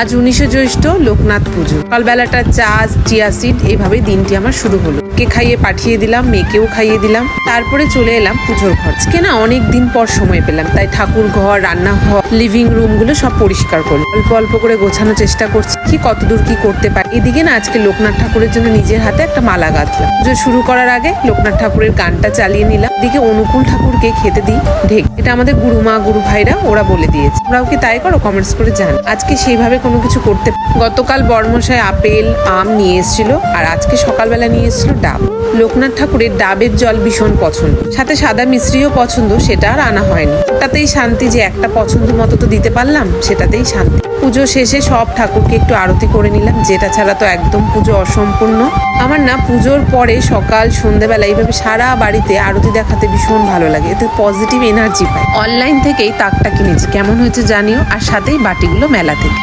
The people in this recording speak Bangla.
আজ 19শে জ্যৈষ্ঠ, লোকনাথ পুজো। সকালবেলাটা চা, চিয়া সিড, এইভাবেই দিনটি আমার শুরু হলো। কে খাইয়ে পাঠিয়ে দিলাম, মেয়েকেও খাইয়ে দিলাম, তারপরে চলে এলাম পুজোর ঘর। আজকে না অনেক দিন পর সময় পেলাম, তাই ঠাকুর ঘর, রান্নাঘর, লিভিং রুম গুলো সব পরিষ্কার করলাম। অল্প অল্প করে গোছানোর চেষ্টা করছি, কি কতদূর কি করতে পারি। এদিকে না আজকে লোকনাথ ঠাকুরের জন্য নিজের হাতে একটা মালা গাঁথলাম। পুজো শুরু করার আগে লোকনাথ ঠাকুরের গানটা চালিয়ে নিলাম। এদিকে অনুকূল ঠাকুরকে খেতে দিই ঢেক। এটা আমাদের গুরুমা গুরু ভাইরা ওরা বলে দিয়েছে। ওরাও কি তাই করো? কমেন্টস করে জান। আজকে সেইভাবে কোনো কিছু করতে, গতকাল বড়মশাই আপেল, আম নিয়ে এসেছিল, আর আজকে সকালবেলা নিয়ে এসেছিল ডাব। লোকনাথ ঠাকুরের ডাবের জল ভীষণ পছন্দ, সাথে সাদা মিশ্রিও পছন্দ, সেটা আর আনা হয়নি। ওটাতেই শান্তি যে একটা পছন্দ মতো তো দিতে পারলাম, সেটাতেই শান্তি। পুজো শেষে সব ঠাকুরকে একটু আরতি করে নিলাম, যেটা ছাড়া তো একদম পুজো অসম্পূর্ণ। আমার না পুজোর পরে সকাল সন্ধ্যেবেলা এইভাবে সারা বাড়িতে আরতি দেখাতে ভীষণ ভালো লাগে, এতে পজিটিভ এনার্জি পাই। অনলাইন থেকেই তাকটা কিনেছি, কেমন হয়েছে জানিও, আর সাথেই বাটিগুলো মেলা থেকে।